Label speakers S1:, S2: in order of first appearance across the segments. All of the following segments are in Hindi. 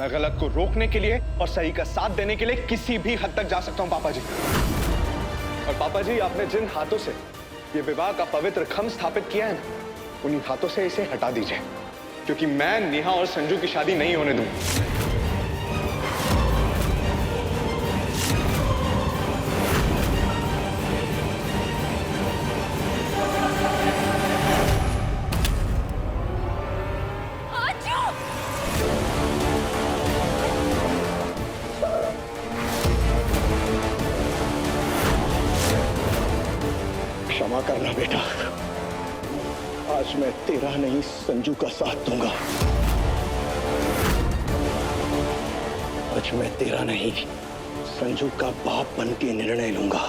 S1: मैं गलत को रोकने के लिए और सही का साथ देने के लिए किसी भी हद तक जा सकता हूं पापा जी। और पापा जी, आपने जिन हाथों से ये विवाह का पवित्र खम्भ स्थापित किया है ना, उन्हीं हाथों से इसे हटा दीजिए, क्योंकि मैं नेहा और संजू की शादी नहीं होने दूंगा। क्षमा करना बेटा, आज मैं तेरा नहीं संजू का साथ दूंगा। आज मैं तेरा नहीं संजू का बाप बन के निर्णय लूंगा।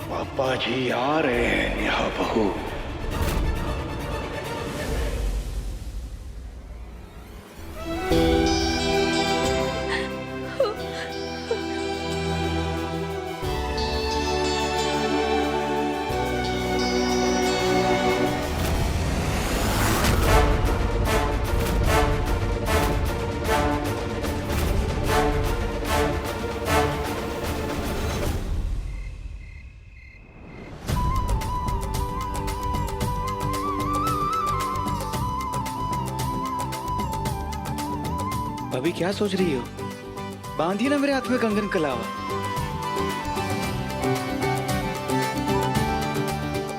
S1: पापा जी आ रहे हैं नेहा बहू।
S2: भाभी क्या सोच रही हो? बांधिए ना मेरे हाथ में कंगन कलावा।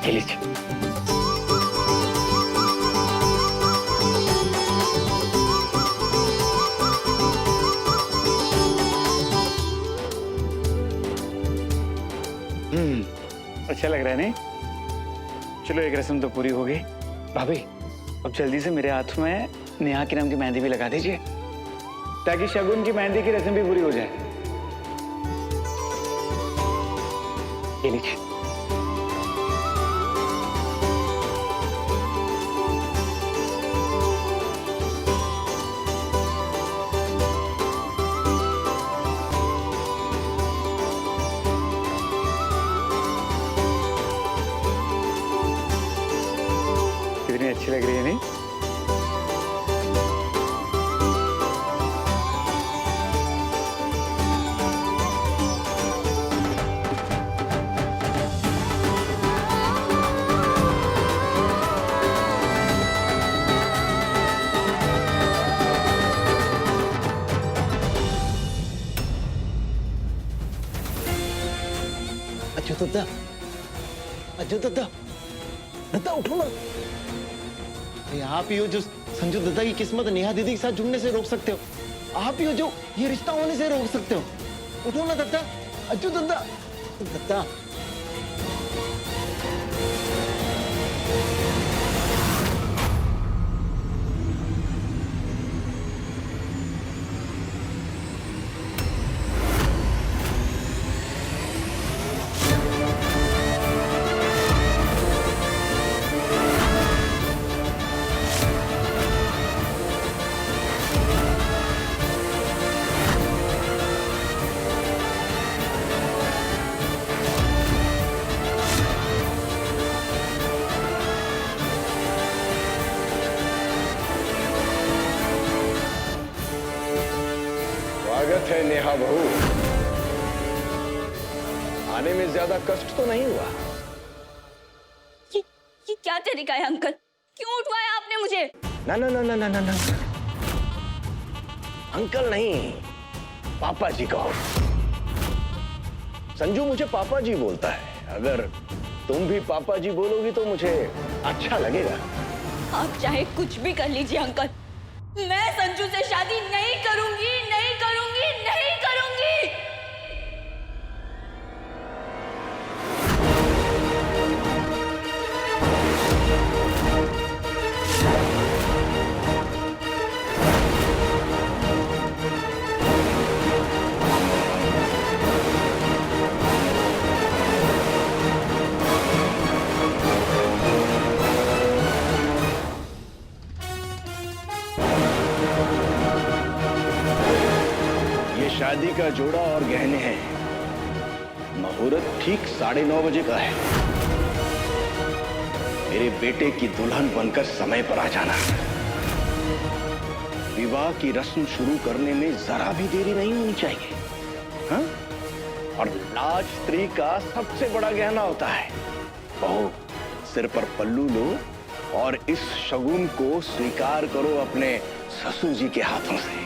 S1: लीजिए।
S2: अच्छा लग रहा है नहीं? चलो एक रस्म तो पूरी हो गई। भाभी अब जल्दी से मेरे हाथ में नेहा के नाम की मेहंदी भी लगा दीजिए, ताकि शगुन की मेहंदी की रस्म भी पूरी हो जाए। ये लीजिए। कितनी अच्छी लग रही है नहीं?
S3: अच्युत दत्ता, अच्युत दत्ता, दत्ता उठो ना। आप ही हो जो संजू दत्ता की किस्मत नेहा दीदी के साथ जुड़ने से रोक सकते हो। आप ही हो जो ये रिश्ता होने से रोक सकते हो। उठो ना दत्ता, अच्युत दत्ता, दत्ता।
S1: स्वागत है नेहा बहू। आने में ज्यादा कष्ट तो नहीं हुआ?
S4: ये क्या तरीका है अंकल? क्यों उठवाया आपने मुझे?
S1: ना ना ना ना ना ना ना, अंकल नहीं, पापा जी कहो। संजू मुझे पापा जी बोलता है। अगर तुम भी पापा जी बोलोगी तो मुझे अच्छा लगेगा।
S4: आप चाहे कुछ भी कर लीजिए अंकल, मैं संजू से शादी नहीं करूंगी, नहीं करूंगी, नहीं करूंगी।
S5: का जोड़ा और गहने हैं। मुहूर्त ठीक 9:30 बजे का है। मेरे बेटे की दुल्हन बनकर समय पर आ जाना। विवाह की रस्म शुरू करने में जरा भी देरी नहीं होनी चाहिए। हाँ? और लाज स्त्री का सबसे बड़ा गहना होता है। बहू, सिर पर पल्लू लो और इस शगुन को स्वीकार करो अपने ससुर जी के हाथों से।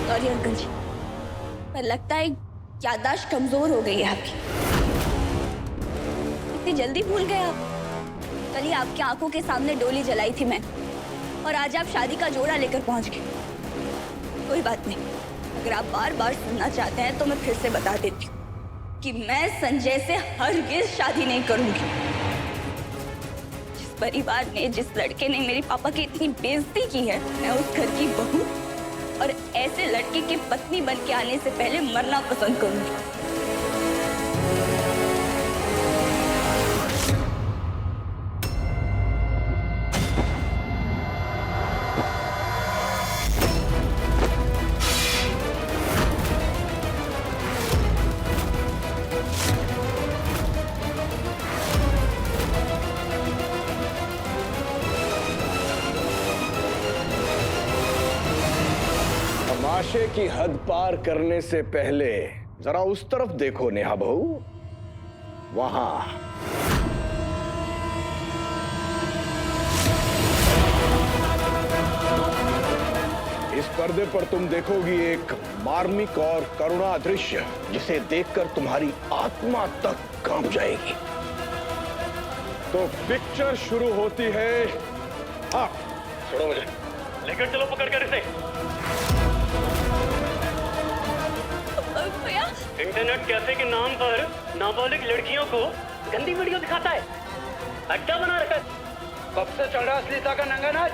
S4: सॉरी अंकल जी, पर लगता है याददाश्त कमजोर हो गई है आपकी। इतनी जल्दी भूल गए आप। कल ही आपकी आंखों के सामने डोली जलाई थी मैं, और आज आप शादी का जोड़ा लेकर पहुंच गए। कोई बात नहीं, अगर आप बार बार सुनना चाहते हैं तो मैं फिर से बता देती हूँ कि मैं संजय से हरगिज शादी नहीं करूंगी। जिस परिवार ने, जिस लड़के ने मेरे पापा की इतनी बेइज्जती की है, मैं उस घर की बहू और ऐसे लड़के की पत्नी बन के आने से पहले मरना पसंद करूंगी।
S5: तमाशे की हद पार करने से पहले जरा उस तरफ देखो नेहा बहू। वहां इस पर्दे पर तुम देखोगी एक मार्मिक और करुणा दृश्य, जिसे देखकर तुम्हारी आत्मा तक कांप जाएगी। तो पिक्चर शुरू होती है। हाँ, छोड़ो मुझे, लेकर चलो पकड़ कर इसे।
S4: भैया,
S6: इंटरनेट कैफे के नाम पर नाबालिग लड़कियों को गंदी वीडियो दिखाता है, अड्डा बना रखा है। कब से चल रहा असलीता का नंगा नाच?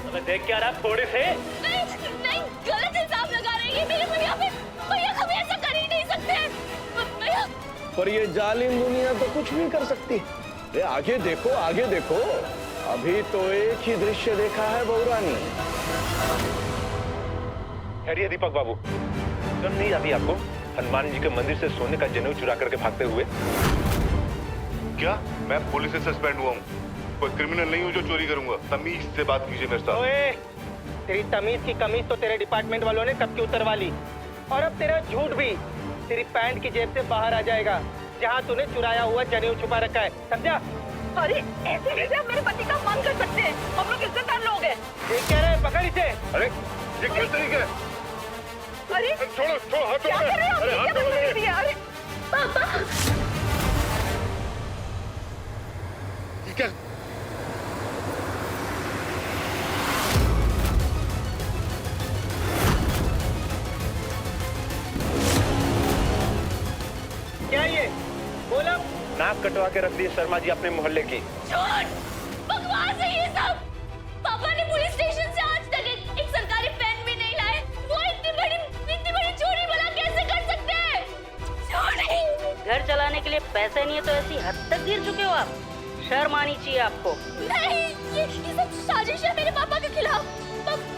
S6: अबे देख क्या रहा थोड़े से?
S4: नहीं, नहीं, गलत इल्जाम लगा रही है मेरे भैया पे। भैया कभी ऐसा कर ही नहीं सकते। भैया,
S5: पर ये जालिम दुनिया तो कुछ भी कर सकती है। अरे आगे देखो, आगे देखो। अभी तो एक ही दृश्य देखा है बहुरानी।
S7: खैरिए दीपक बाबू, शर्म नहीं आती आपको हनुमान जी के मंदिर से सोने का जनेऊ चुरा करके भागते हुए? क्या मैं पुलिस से सस्पेंड हुआ हूँ? कोई क्रिमिनल नहीं हूँ जो चोरी करूंगा। तमीज से बात कीजिए मेरे साथ।
S6: ओए, तेरी तमीज की कमीज तो तेरे डिपार्टमेंट वालों ने कब की उतरवा ली, और अब तेरा झूठ भी तेरी पैंट की जेब से बाहर आ जाएगा, जहाँ तूने चुराया हुआ जनेऊ छुपा रखा है, समझा?
S4: अरे ऐसे कैसे आप मेरे पति का मान कर सकते हैं? हम लोग इज्जतदार लोग हैं।
S6: ठीक कह रहे हैं, पकड़ इसे।
S7: अरे ये किस तरीके है?
S4: अरे
S7: छोड़ो छोड़ो, हाथ
S4: क्या कर रहे हो?
S7: अरे हाथ
S4: क्या
S7: छोड़ो
S4: कर रही है? अरे पापा,
S7: ये क्या?
S6: क्या ये बोला?
S7: नाक कटवा के रख दी शर्मा जी अपने मोहल्ले की।
S4: झूठ, बकवास है ये सब। पापा ने पुलिस स्टेशन से आज तक एक सरकारी पेन भी नहीं लाए। वो इतनी बड़ी चोरी भला कैसे कर सकते हैं? चोरी।
S8: घर चलाने के लिए पैसे नहीं है तो ऐसी हद तक गिर चुके हो आप? शर्म आनी चाहिए आपको।
S4: नहीं, ये सब साजिश है मेरे पापा के खिलाफ।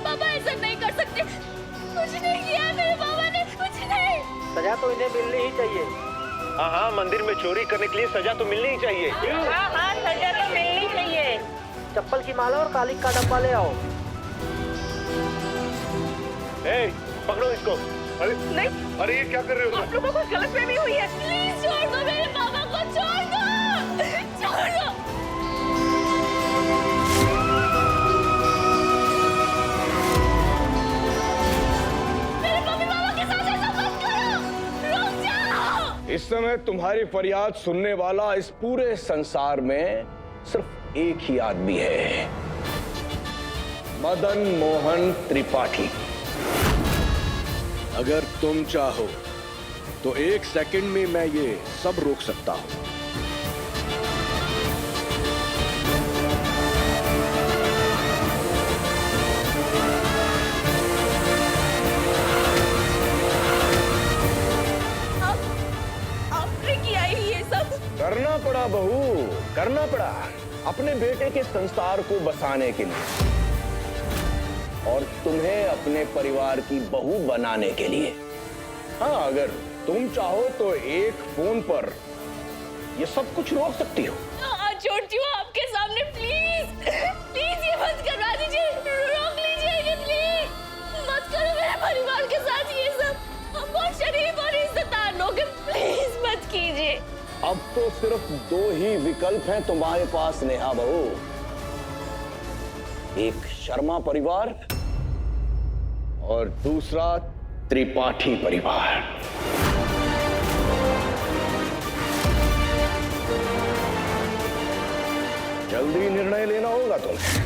S4: पापा ऐसा नहीं कर सकते। कुछ नहीं किया है मेरे पापा ने, कुछ नहीं।
S6: सजा तो इन्हें मिलनी ही चाहिए।
S7: हाँ हाँ, मंदिर में चोरी करने के लिए सजा तो मिलनी ही चाहिए।
S8: हाँ हाँ, सजा तो मिलनी चाहिए।
S6: चप्पल की माला और कालिक का डब्बा ले आओ।
S7: ए, पकड़ो इसको। अरे
S4: नहीं,
S7: अरे ये क्या कर रहे हो?
S4: आप लोगों को गलतफहमी हुई है। प्लीज छोड़ दो मेरे पापा को, छोड़ दो, छोड़ दो। मेरे मम्मी पापा के साथ ऐसा मत करो, रुक जाओ।
S5: इस समय तुम्हारी फरियाद सुनने वाला इस पूरे संसार में सिर्फ एक ही आदमी है, मदन मोहन त्रिपाठी। अगर तुम चाहो तो 1 सेकंड में मैं ये सब रोक सकता हूं।
S4: आपने किया ही ये सब।
S5: आना पड़ा अपने बेटे के संसार को बसाने के लिए और तुम्हें अपने परिवार की बहू बनाने के लिए। हाँ, अगर तुम चाहो तो एक फोन पर ये सब कुछ रोक सकती हो।
S4: हाथ जोड़ती हूँ आपके सामने, प्लीज प्लीज ये मत करवा दीजिए, रोक लीजिए ये प्लीज। मत करो मेरे परिवार के साथ ये सब, हम बहुत शरीफ और इज्जतदार लोग हैं, प्लीज मत कीजिए।
S5: अब तो सिर्फ दो ही विकल्प हैं तुम्हारे पास नेहा बहू, एक शर्मा परिवार और दूसरा त्रिपाठी परिवार। जल्दी निर्णय लेना होगा तुम्हें।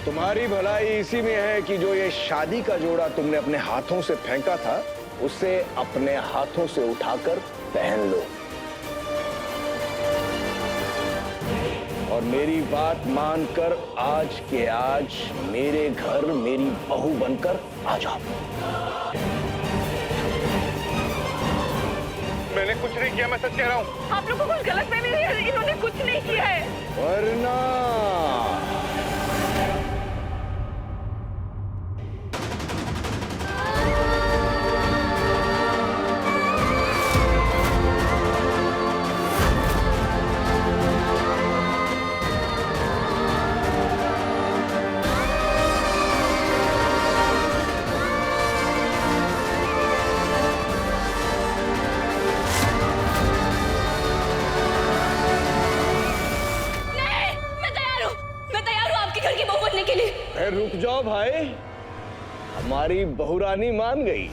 S5: तुम्हारी भलाई इसी में है कि जो ये शादी का जोड़ा तुमने अपने हाथों से फेंका था उसे अपने हाथों से उठाकर पहन लो और मेरी बात मानकर आज के आज मेरे घर मेरी बहू बनकर आ जाओ।
S7: मैंने कुछ नहीं किया, मैं सच कह रहा हूँ।
S4: आप लोगों को कुछ गलत फहमी है, इन्होंने कुछ नहीं किया है।
S5: वरना रुक जाओ भाई, हमारी बहुरानी मान गई।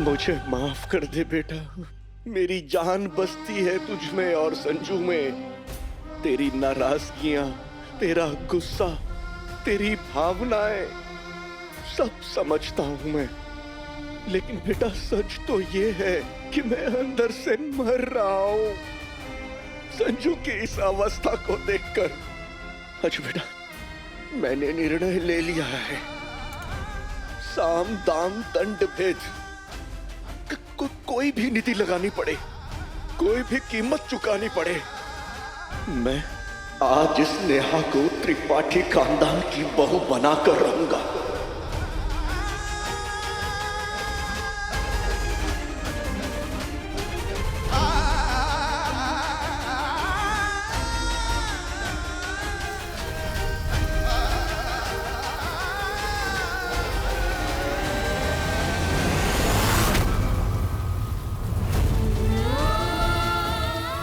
S9: मुझे माफ कर दे बेटा, मेरी जान बसती है तुझ में और संजू में। तेरी नाराजगियां, तेरा गुस्सा, तेरी भावनाएं सब समझता हूं मैं, लेकिन बेटा सच तो ये है कि मैं अंदर से मर रहा हूं संजू की इस अवस्था को देखकर। अच्छा बेटा, मैंने निर्णय ले लिया है, साम दाम दंड भेद कोई भी नीति लगानी पड़े, कोई भी कीमत चुकानी पड़े, मैं आज इस नेहा को त्रिपाठी खानदान की बहू बनाकर रहूंगा।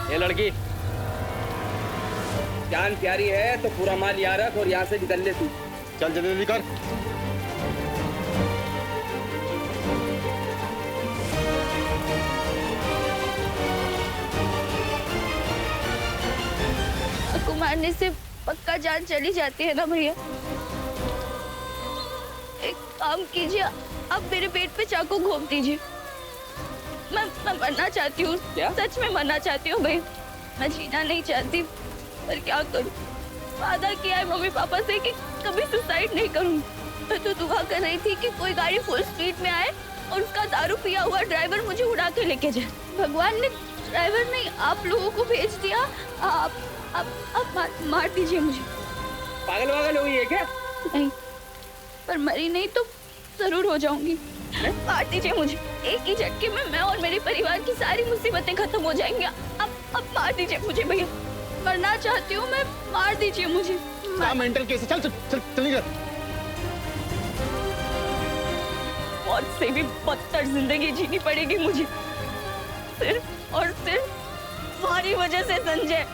S6: ये लड़की जान प्यारी है तो पूरा माल यहाँ रख और यहाँ से निकल ले तू।
S3: चल जल्दी कर।
S4: आपको मारने से पक्का जान चली जाती है ना भैया? एक काम कीजिए, आप मेरे पेट पे चाकू घोंप दीजिए। मैं मरना चाहती हूँ, सच में मरना चाहती हूँ भैया, मैं जीना नहीं चाहती, पर क्या करूँ? वादा किया है मम्मी पापा से कि कभी सुसाइड नहीं करूँगी। मैं तो दुआ कर रही थी कि कोई गाड़ी फुल स्पीड में आए और उसका दारू पिया हुआ ड्राइवर मुझे उड़ा के लेके जाए। भगवान ने ड्राइवर नहीं आप लोगों को भेज दिया। आप मार दीजिए मुझे।
S6: पागल वागल हुई है क्या?
S4: नहीं, पर मरी नहीं तो जरूर हो जाऊंगी। मार दीजिए मुझे, एक ही झटके में मैं और मेरे परिवार की सारी मुसीबतें खत्म हो जाएंगी। अब मार दीजिए मुझे भैया, मरना चाहती हूँ मैं, मार दीजिए मुझे।
S3: मेंटल केस है, चल चल चल चल कर।
S4: मौत से भी बदतर जिंदगी जीनी पड़ेगी मुझे, सिर्फ और सिर्फ तुम्हारी वजह से संजय।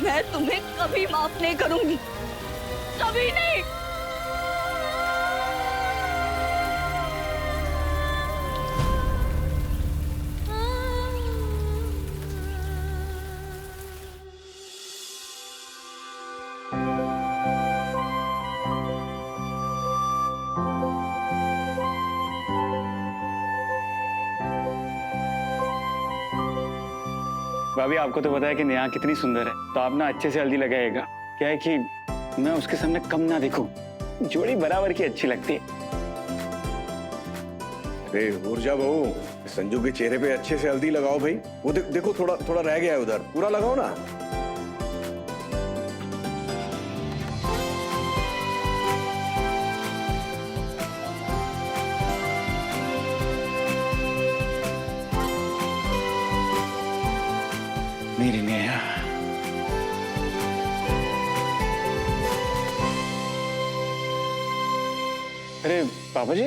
S4: मैं तुम्हें कभी माफ नहीं करूंगी, कभी नहीं।
S2: भाभी आपको तो पता है कि नेहा कितनी सुंदर है, तो आप ना अच्छे से हल्दी लगाइएगा। क्या है कि मैं उसके सामने कम ना दिखूं, जोड़ी बराबर की अच्छी लगती है।
S5: अरे ऊर्जा बहू, संजू के चेहरे पे अच्छे से हल्दी लगाओ भाई। वो देखो थोड़ा थोड़ा रह गया है उधर, पूरा लगाओ ना।
S2: मेरी नेहा। अरे पापा जी,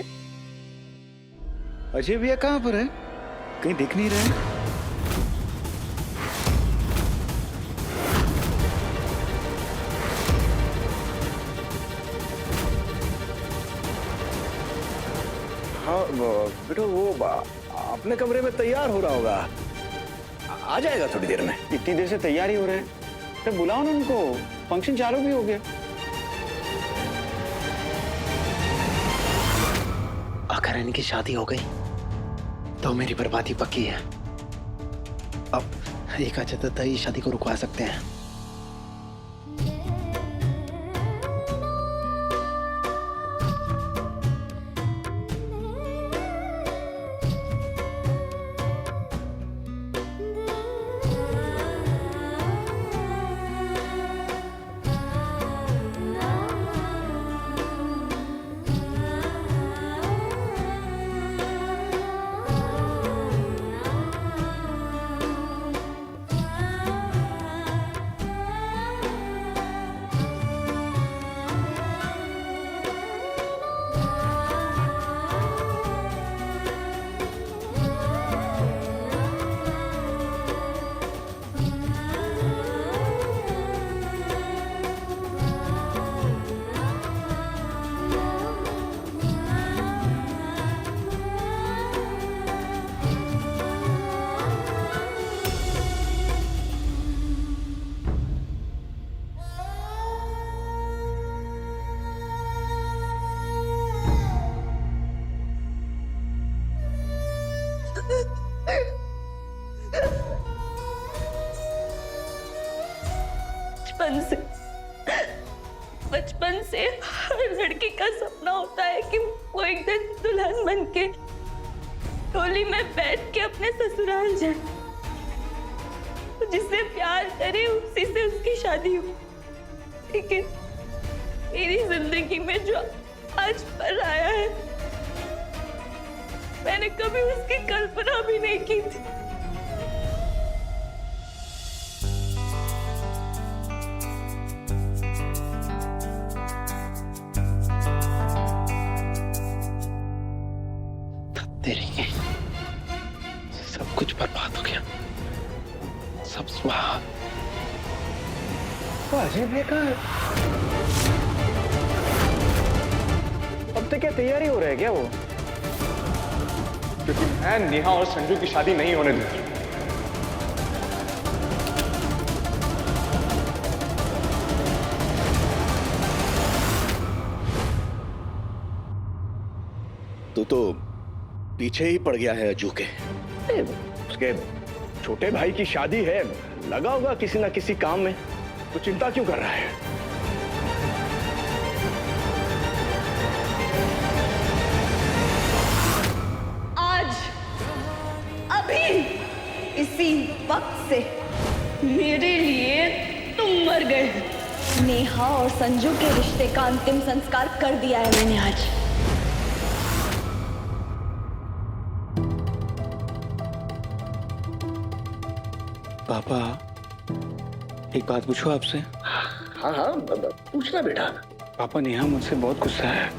S2: अजय भैया कहाँ पर है? कहीं दिख नहीं रहे।
S5: हाँ बेटा, वो अपने कमरे में तैयार हो रहा होगा, आ जाएगा थोड़ी देर में।
S2: इतनी देर से तैयारी हो रहे हैं, तो बुलाओ ना उनको, फंक्शन चालू भी हो गया।
S3: अगर इनकी शादी हो गई तो मेरी बर्बादी पक्की है। अब एक अजय दत्ता ही शादी को रुकवा सकते हैं।
S4: बचपन से हर लड़की का सपना होता है कि वो एक दिन दुल्हन बनके डोली में बैठ के अपने ससुराल जाए, जिससे प्यार करे उसी से उसकी शादी हो। लेकिन मेरी जिंदगी में जो आज पर आया है, मैंने कभी उसकी कल्पना भी नहीं की थी।
S3: सब कुछ बर्बाद हो गया, सब स्वाहा।
S2: अजय भैया कहाँ है? अब तक क्या तैयारी हो रहा है क्या वो?
S1: क्योंकि मैं नेहा और संजू की शादी नहीं होने दूंगा।
S5: तू तो पीछे ही पड़ गया है अजू के। उसके छोटे भाई की शादी है, लगा होगा किसी ना किसी काम में। तो चिंता क्यों कर रहा है?
S4: आज, अभी, इसी वक्त से मेरे लिए तुम मर गए। नेहा और संजू के रिश्ते का अंतिम संस्कार कर दिया है मैंने आज।
S2: पापा, एक बात पूछूं आपसे?
S5: हाँ हाँ पूछना बेटा।
S2: पापा, नेहा मुझसे बहुत गुस्सा है,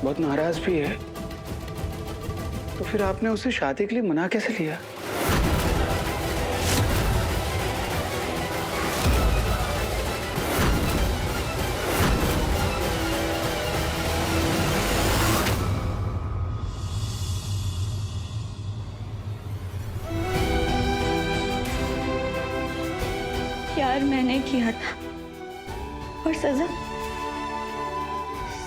S2: बहुत नाराज भी है। तो फिर आपने उसे शादी के लिए मना कैसे लिया?
S4: प्यार मैंने किया था और सजा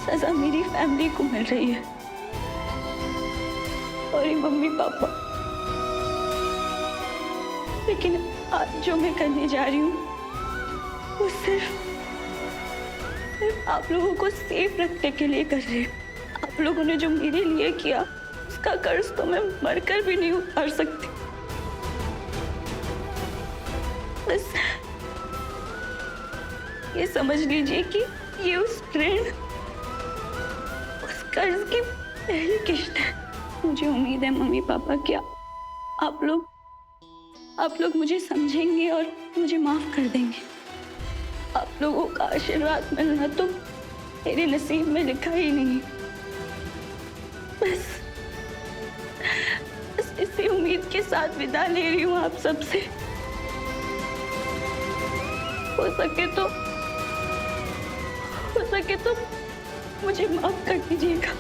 S4: सजा मेरी फैमिली को मिल रही है। और मम्मी पापा, लेकिन आज जो मैं करने जा रही हूँ वो सिर्फ आप लोगों को सेफ रखने के लिए कर रही हूँ। आप लोगों ने जो मेरे लिए किया उसका कर्ज तो मैं मरकर भी नहीं उतार सकती। बस ये समझ लीजिए कि ये उस ऋण, उस कर्ज की पहली किश्त है। मुझे उम्मीद है मम्मी पापा कि आप लोग मुझे समझेंगे और मुझे माफ कर देंगे। आप लोगों का आशीर्वाद मिलना तो मेरे नसीब में लिखा ही नहीं। बस इसी उम्मीद के साथ विदा ले रही हूँ आप सबसे। हो सके तो मुझे माफ कर दीजिएगा।